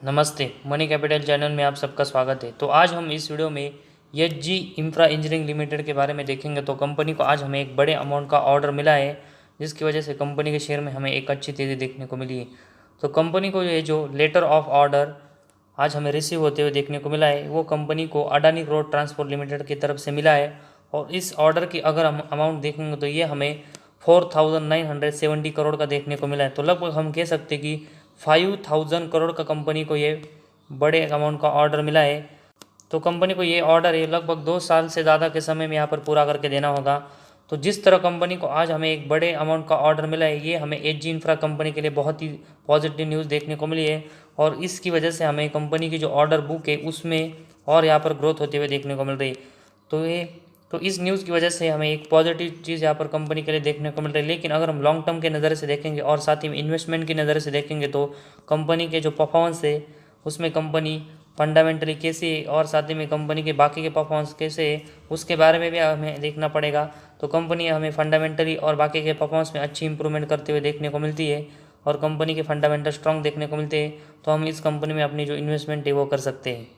नमस्ते, money capital channel में आप सबका स्वागत है। तो आज हम इस वीडियो में एचजी इंफ्रा इंजीनियरिंग लिमिटेड के बारे में देखेंगे। तो कंपनी को आज हमें एक बड़े अमाउंट का ऑर्डर मिला है, जिसकी वजह से कंपनी के शेयर में हमें एक अच्छी तेज़ी देखने को मिली है। तो कंपनी को ये जो लेटर ऑफ ऑर्डर आज हमें रिसीव होते हुए देखने को मिला है, वो कंपनी को अडानी रोड ट्रांसपोर्ट लिमिटेड की तरफ से मिला है। और इस ऑर्डर की अगर हम अमाउंट देखेंगे तो ये हमें 4970 करोड़ का देखने को मिला है। तो लगभग हम कह सकते हैं कि 5000 करोड़ का कंपनी को ये बड़े अमाउंट का ऑर्डर मिला है। तो कंपनी को ये ऑर्डर है लगभग 2 साल से ज़्यादा के समय में यहाँ पर पूरा करके देना होगा। तो जिस तरह कंपनी को आज हमें एक बड़े अमाउंट का ऑर्डर मिला है, ये हमें एचजी इंफ्रा कंपनी के लिए बहुत ही पॉजिटिव न्यूज़ देखने को मिली है। और इसकी वजह से हमें कंपनी की जो ऑर्डर बुक है उसमें और यहाँ पर ग्रोथ होते हुए देखने को मिल रही है। तो इस न्यूज़ की वजह से हमें एक पॉजिटिव चीज़ यहाँ पर कंपनी के लिए देखने को मिल रही है। लेकिन अगर हम लॉन्ग टर्म के नज़र से देखेंगे और साथ ही इन्वेस्टमेंट की नज़र से देखेंगे तो कंपनी के जो परफॉर्मेंस है उसमें कंपनी फंडामेंटली कैसी है और साथ ही में कंपनी के बाकी के परफॉर्मेंस कैसे है उसके बारे में भी हमें देखना पड़ेगा। तो कंपनी हमें फंडामेंटली और बाकी के परफॉर्मेंस में अच्छी इंप्रूवमेंट करते हुए देखने को मिलती है और कंपनी के फंडामेंटल स्ट्रॉन्ग देखने को मिलते हैं। तो हम इस कंपनी में अपनी जो इन्वेस्टमेंट है वो कर सकते हैं।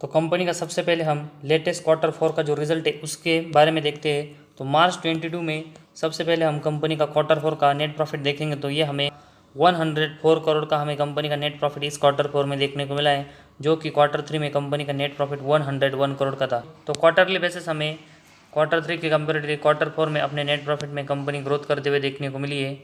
तो कंपनी का सबसे पहले हम लेटेस्ट Q4 का जो रिजल्ट है उसके बारे में देखते हैं। तो मार्च 22 में सबसे पहले हम कंपनी का Q4 का नेट प्रॉफिट देखेंगे तो ये हमें 104 करोड़ का हमें कंपनी का नेट प्रॉफिट इस Q4 में देखने को मिला है, जो कि Q3 में कंपनी का नेट प्रॉफिट 101 करोड़ का था। तो क्वार्टरली बेसिस हमें Q3 के कंपेरेटिवली Q4 में अपने नेट प्रॉफिट में कंपनी ग्रोथ करते हुए देखने को मिली है।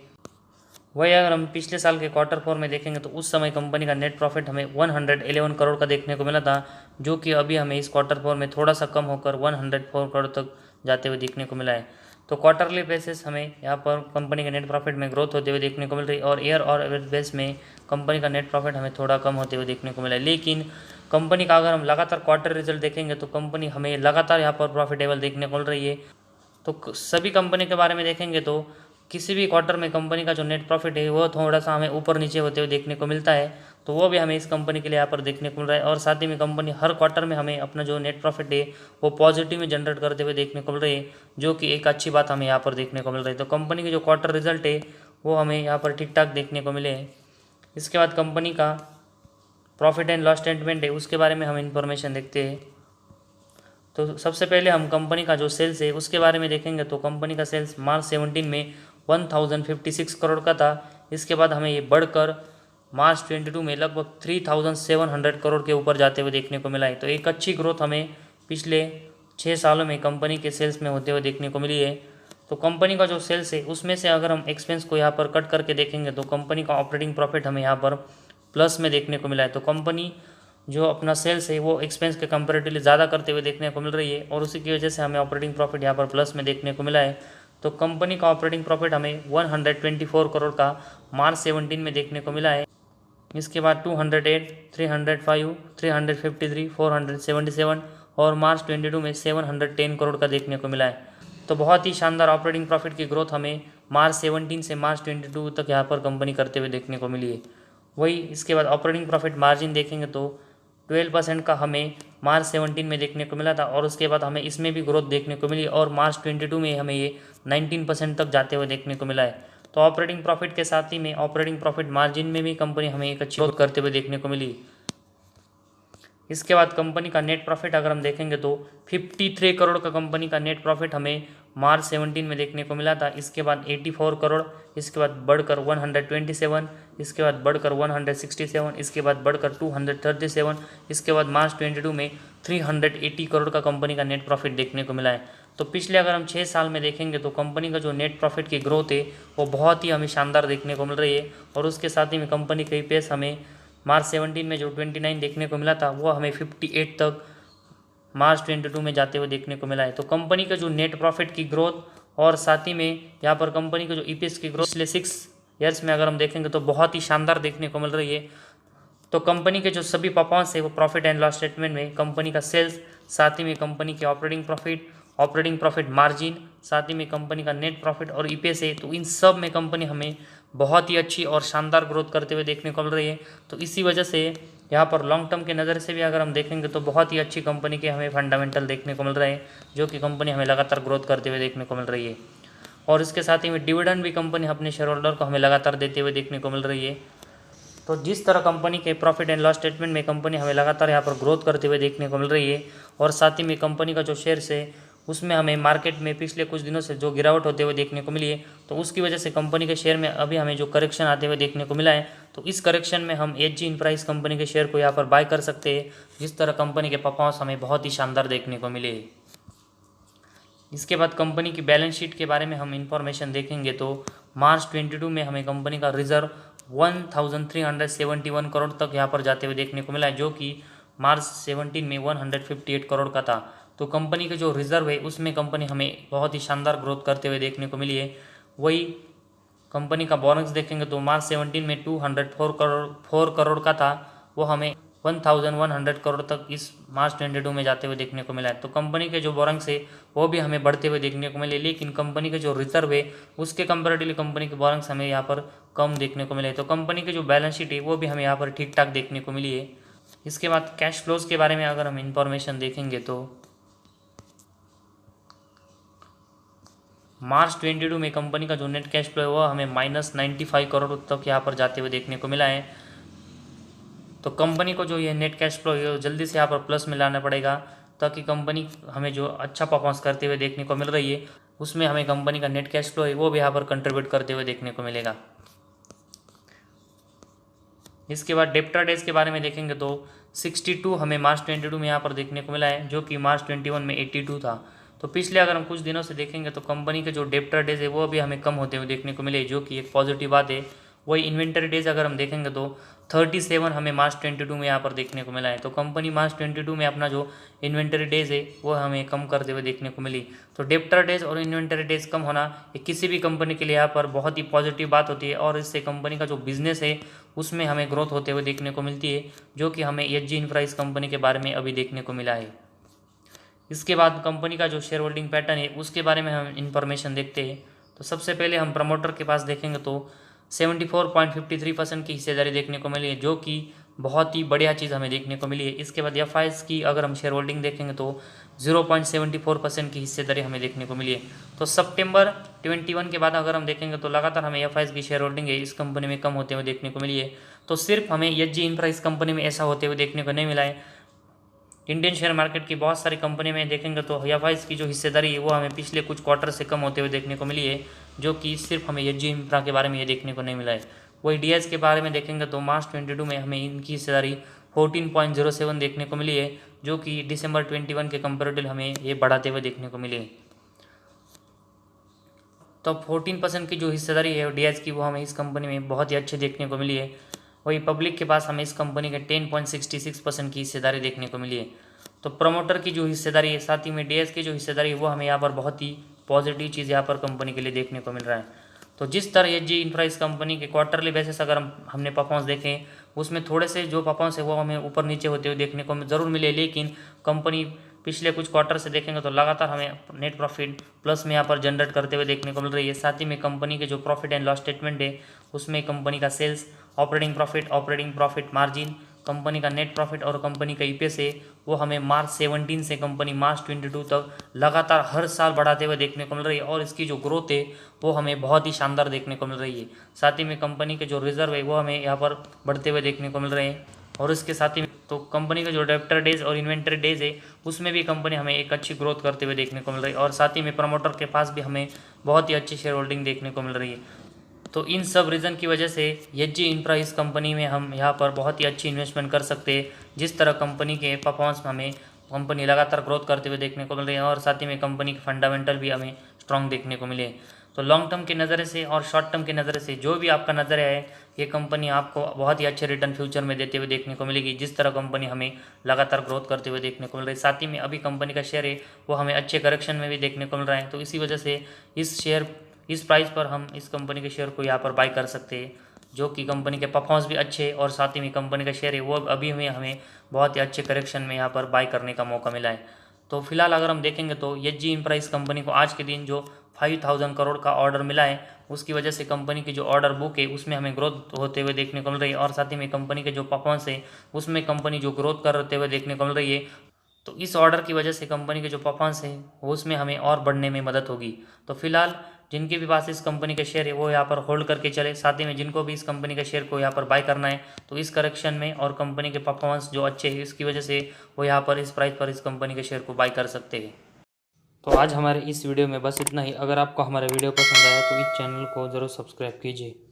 वही अगर हम पिछले साल के Q4 में देखेंगे तो उस समय कंपनी का नेट प्रॉफिट हमें 111 करोड़ का देखने को मिला था, जो कि अभी हमें इस Q4 में थोड़ा सा कम होकर 104 करोड़ तक जाते हुए देखने को मिला है। तो क्वार्टरली बेसिस हमें यहाँ पर कंपनी के नेट प्रॉफिट में ग्रोथ होते हुए देखने को मिल रही है और ईयर और एवरेज बेस में कंपनी का नेट प्रॉफिट हमें थोड़ा कम होते हुए देखने को मिला है। लेकिन कंपनी का अगर हम लगातार क्वार्टर रिजल्ट देखेंगे तो कंपनी हमें लगातार यहाँ पर प्रॉफिटेबल देखने को मिल रही है। तो सभी कंपनी के बारे में देखेंगे तो किसी भी क्वार्टर में कंपनी का जो नेट प्रॉफिट है वो थोड़ा सा हमें ऊपर नीचे होते हुए देखने को मिलता है, तो वो भी हमें इस कंपनी के लिए यहाँ पर देखने को मिल रहा है। और साथ ही में कंपनी हर क्वार्टर में हमें अपना जो नेट प्रॉफिट है वो पॉजिटिव में जनरेट करते हुए देखने को मिल रही है, जो कि एक अच्छी बात हमें यहाँ पर देखने को मिल रही है। तो कंपनी के जो क्वार्टर रिजल्ट है वो हमें यहाँ पर ठीक ठाक देखने को मिले हैं। इसके बाद कंपनी का प्रॉफिट एंड लॉस स्टेटमेंट है उसके बारे में हम इंफॉर्मेशन देखते हैं। तो सबसे पहले हम कंपनी का जो सेल्स है उसके बारे में देखेंगे तो कंपनी का सेल्स मार्च 17 में 1056 करोड़ का था। इसके बाद हमें ये बढ़कर मार्च 22 में लगभग 3700 करोड़ के ऊपर जाते हुए देखने को मिला है। तो एक अच्छी ग्रोथ हमें पिछले 6 सालों में कंपनी के सेल्स में होते हुए देखने को मिली है। तो कंपनी का जो सेल्स है उसमें से अगर हम एक्सपेंस को यहाँ पर कट करके देखेंगे तो कंपनी का ऑपरेटिंग प्रॉफिट हमें यहाँ पर प्लस में देखने को मिला है। तो कंपनी जो अपना सेल्स है वो एक्सपेंस के कंपेरेटिवली ज़्यादा करते हुए देखने को मिल रही है और उसी की वजह से हमें ऑपरेटिंग प्रॉफिट यहाँ पर प्लस में देखने को मिला है। तो कंपनी का ऑपरेटिंग प्रॉफिट हमें 124 करोड़ का मार्च 17 में देखने को मिला है। इसके बाद 208, 305, 353, 477 और मार्च 22 में 710 करोड़ का देखने को मिला है। तो बहुत ही शानदार ऑपरेटिंग प्रॉफिट की ग्रोथ हमें मार्च 17 से मार्च 22 तक यहाँ पर कंपनी करते हुए देखने को मिली है। वही इसके बाद ऑपरेटिंग प्रॉफिट मार्जिन देखेंगे तो 12% का हमें मार्च 17 में देखने को मिला था और उसके बाद हमें इसमें भी ग्रोथ देखने को मिली और मार्च 22 में हमें ये 19% तक जाते हुए देखने को मिला है। तो ऑपरेटिंग प्रॉफिट के साथ ही में ऑपरेटिंग प्रॉफिट मार्जिन में भी कंपनी हमें एक अच्छी ग्रोथ करते हुए देखने को मिली। इसके बाद कंपनी का नेट प्रॉफिट अगर हम देखेंगे तो 53 करोड़ का कंपनी का नेट प्रॉफिट हमें मार्च 17 में देखने को मिला था। इसके बाद 84 करोड़, इसके बाद बढ़कर 127, इसके बाद बढ़कर 167, इसके बाद बढ़कर 237, इसके बाद मार्च 22 में 380 करोड़ का कंपनी का नेट प्रॉफिट देखने को मिला है। तो पिछले अगर हम 6 साल में देखेंगे तो कंपनी का जो नेट प्रॉफिट की ग्रोथ है वो बहुत ही हमें शानदार देखने को मिल रही है और उसके साथ ही में कंपनी का ईपीएस हमें मार्च 17 में जो 29 देखने को मिला था वो हमें 58 तक मार्च 22 में जाते हुए देखने को मिला है। तो कंपनी का जो नेट प्रॉफिट की ग्रोथ और साथ ही में यहाँ पर कंपनी का जो ईपीएस की ग्रोथ पिछले 6 ईयर्स में अगर हम देखेंगे तो बहुत ही शानदार देखने को मिल रही है। तो कंपनी के जो सभी परफॉर्मेंस है वो प्रॉफिट एंड लॉस स्टेटमेंट में कंपनी का सेल्स, साथ ही में कंपनी के ऑपरेटिंग प्रॉफिट मार्जिन, साथ ही में कंपनी का नेट प्रॉफिट और ईपीएस है, तो इन सब में कंपनी हमें बहुत ही अच्छी और शानदार ग्रोथ करते हुए देखने को मिल रही है। तो इसी वजह से यहाँ पर लॉन्ग टर्म के नज़र से भी अगर हम देखेंगे तो बहुत ही अच्छी कंपनी के हमें फंडामेंटल देखने को मिल रहे हैं, जो कि कंपनी हमें लगातार ग्रोथ करते हुए देखने को मिल रही है। और इसके साथ ही में डिविडेंड भी कंपनी अपने शेयर होल्डर को हमें लगातार देते हुए देखने को मिल रही है। तो जिस तरह कंपनी के प्रॉफिट एंड लॉस स्टेटमेंट में कंपनी हमें लगातार यहाँ पर ग्रोथ करते हुए देखने को मिल रही है और साथ ही में कंपनी का जो शेयर्स है उसमें हमें मार्केट में पिछले कुछ दिनों से जो गिरावट होते हुए देखने को मिली है, तो उसकी वजह से कंपनी के शेयर में अभी हमें जो करेक्शन आते हुए देखने को मिला है, तो इस करेक्शन में हम एचजी इंफ्राइज कंपनी के शेयर को यहाँ पर बाय कर सकते हैं। जिस तरह कंपनी के परफॉर्मेंस हमें बहुत ही शानदार देखने को मिले। इसके बाद कंपनी की बैलेंस शीट के बारे में हम इंफॉर्मेशन देखेंगे तो मार्च 22 में हमें कंपनी का रिजर्व 1371 करोड़ तक यहाँ पर जाते हुए देखने को मिला है, जो कि मार्च 17 में 158 करोड़ का था। तो कंपनी के जो रिजर्व है उसमें कंपनी हमें बहुत ही शानदार ग्रोथ करते हुए देखने को मिली है। वही कंपनी का बोनस देखेंगे तो मार्च 17 में 204 करोड़ का था, वो हमें 1100 करोड़ तक इस मार्च 22 में जाते हुए देखने को मिला है। तो कंपनी के जो बोनस है वो भी हमें बढ़ते हुए देखने को मिले, लेकिन कंपनी के जो रिजर्व है उसके कंपेरेटिवली कंपनी के बोनस हमें यहाँ पर कम देखने को मिले। तो कंपनी की जो बैलेंस शीट है वो भी हमें यहाँ पर ठीक ठाक देखने को मिली है। इसके बाद कैश फ्लोज के बारे में अगर हम इंफॉर्मेशन देखेंगे तो मार्च 22 में कंपनी का जो नेट कैश फ्लो है वो हमें -95 करोड़ तक यहाँ पर जाते हुए देखने को मिला है। तो कंपनी को जो ये नेट कैश फ्लो है जल्दी से यहाँ पर प्लस में लाना पड़ेगा, ताकि कंपनी हमें जो अच्छा परफॉर्मेंस करते हुए देखने को मिल रही है उसमें हमें कंपनी का नेट कैश फ्लो है वो भी यहाँ पर कंट्रीब्यूट करते हुए देखने को मिलेगा। इसके बाद डेप्टर डेज के बारे में देखेंगे तो 62 हमें मार्च 22 में यहाँ पर देखने को मिला है, जो कि मार्च 21 में 82 था। तो पिछले अगर हम कुछ दिनों से देखेंगे तो कंपनी के जो डेप्टर डेज है वो भी हमें कम होते हुए देखने को मिले, जो कि एक पॉजिटिव बात है। वही इन्वेंटरी डेज अगर हम देखेंगे तो 37 हमें मार्च 22 में यहाँ पर देखने को मिला है। तो कंपनी मार्च 22 में अपना जो इन्वेंटरी डेज है वो हमें कम करते हुए देखने को मिली। तो डेप्टर डेज और इन्वेंटरी डेज कम होना ये किसी भी कंपनी के लिए यहाँ पर बहुत ही पॉजिटिव बात होती है, और इससे कंपनी का जो बिजनेस है उसमें हमें ग्रोथ होते हुए देखने को मिलती है, जो कि हमें एचजी इंफ्राइज कंपनी के बारे में अभी देखने को मिला है। इसके बाद कंपनी का जो शेयर होल्डिंग पैटर्न है उसके बारे में हम इंफॉर्मेशन देखते हैं। तो सबसे पहले हम प्रमोटर के पास देखेंगे तो 74.53% की हिस्सेदारी देखने को मिली है, जो कि बहुत ही बढ़िया चीज़ हमें देखने को मिली है। इसके बाद एफ की अगर हम शेयर होल्डिंग देखेंगे तो 0.74% की हिस्सेदारी हमें देखने को मिली है। तो सितंबर 21 के बाद अगर हम देखेंगे तो लगातार हमें एफ की शेयर होल्डिंग है इस कंपनी में कम होते हुए देखने को मिली है। तो सिर्फ हमें एचजी इंफ्रा इस कंपनी में ऐसा होते हुए देखने को नहीं मिला है। इंडियन शेयर मार्केट की बहुत सारी कंपनी में देखेंगे तो एफ की जो हिस्सेदारी है वो हमें पिछले कुछ क्वार्टर से कम होते हुए देखने को मिली है, जो कि सिर्फ हमें एचजी इंफ्रा के बारे में ये देखने को नहीं मिला है। वही डीएस के बारे में देखेंगे तो मार्च 22 में हमें इनकी हिस्सेदारी 14.07 देखने को मिली है, जो कि दिसंबर 21 के कंपेरेटिव हमें ये बढ़ाते हुए देखने को मिले। तो 14% की जो हिस्सेदारी है डीएस की वो हमें इस कंपनी में बहुत ही अच्छी देखने को मिली है। वही पब्लिक के पास हमें इस कंपनी के 10.66% की हिस्सेदारी देखने को मिली है। तो प्रमोटर की जो हिस्सेदारी है साथ ही में डीएस की जो हिस्सेदारी है वो हमें यहाँ पर बहुत ही पॉजिटिव चीज़ यहाँ पर कंपनी के लिए देखने को मिल रहा है। तो जिस तरह एचजी इंफ्रा इस कंपनी के क्वार्टरली बेसिस अगर हमने परफॉर्मेंस देखें उसमें थोड़े से जो परफॉर्मेंस है वो हमें ऊपर नीचे होते हुए देखने को ज़रूर मिले, लेकिन कंपनी पिछले कुछ क्वार्टर से देखेंगे तो लगातार हमें नेट प्रॉफिट प्लस में यहाँ पर जनरेट करते हुए देखने को मिल रही है। साथ ही में कंपनी के जो प्रॉफिट एंड लॉस स्टेटमेंट है उसमें कंपनी का sales, operating profit margin, company का नेट प्रॉफिट और कंपनी का ईपीएस है वो हमें मार्च 17 से कंपनी मार्च 22 तक लगातार हर साल बढ़ाते हुए देखने को मिल रही है, और इसकी जो ग्रोथ है वो हमें बहुत ही शानदार देखने को मिल रही है। साथ ही में कंपनी के जो रिजर्व है वो हमें यहाँ पर बढ़ते हुए देखने को मिल रहे हैं, और इसके साथ ही तो कंपनी का जो डेप्टर डेज और इन्वेंटरी डेज है उसमें भी कंपनी हमें एक अच्छी ग्रोथ करते हुए देखने को मिल रही है, और साथ ही में प्रमोटर के पास भी हमें बहुत ही अच्छी शेयर होल्डिंग देखने को मिल रही है। तो इन सब रीज़न की वजह से एचजी इंफ्रा इस कंपनी में हम यहाँ पर बहुत ही अच्छी इन्वेस्टमेंट कर सकते हैं। जिस तरह कंपनी के परफॉर्मेंस में हमें कंपनी लगातार ग्रोथ करते हुए देखने को मिल रही है, और साथ ही में कंपनी के फंडामेंटल भी हमें स्ट्रॉन्ग देखने को मिले। तो लॉन्ग टर्म के नज़र से और शॉर्ट टर्म के नज़र से जो भी आपका नज़रिया है ये कंपनी आपको बहुत ही अच्छे रिटर्न फ्यूचर में देते हुए देखने को मिलेगी, जिस तरह कंपनी हमें लगातार ग्रोथ करते हुए देखने को मिल रही है। साथ ही में अभी कंपनी का शेयर है वो हमें अच्छे करेक्शन में भी देखने को मिल रहा है, तो इसी वजह से इस प्राइस पर हम इस कंपनी के शेयर को यहाँ पर बाय कर सकते हैं, जो कि कंपनी के परफॉर्मेंस भी अच्छे और साथ ही में कंपनी का शेयर है वो अभी हमें बहुत ही अच्छे करेक्शन में यहाँ पर बाय करने का मौका मिला है। तो फिलहाल अगर हम देखेंगे तो एचजी इंफ्रा इस कंपनी को आज के दिन जो 5000 करोड़ का ऑर्डर मिला है उसकी वजह से कंपनी की जो ऑर्डर बुक है उसमें हमें ग्रोथ होते हुए देखने को मिल रही है, और साथ ही में कंपनी के जो परफॉर्मेंस है उसमें कंपनी जो ग्रोथ करते हुए देखने को मिल रही है। तो इस ऑर्डर की वजह से कंपनी के जो परफॉर्मेंस है वो उसमें हमें और बढ़ने में मदद होगी। तो फिलहाल जिनके भी पास इस कंपनी का शेयर है वो यहाँ पर होल्ड करके चले। साथ ही में जिनको भी इस कंपनी का शेयर को यहाँ पर बाय करना है तो इस करेक्शन में और कंपनी के परफॉर्मेंस जो अच्छे हैं इसकी वजह से वो यहाँ पर इस प्राइस पर इस कंपनी के शेयर को बाय कर सकते हैं। तो आज हमारे इस वीडियो में बस इतना ही। अगर आपको हमारा वीडियो पसंद आया तो इस चैनल को ज़रूर सब्सक्राइब कीजिए।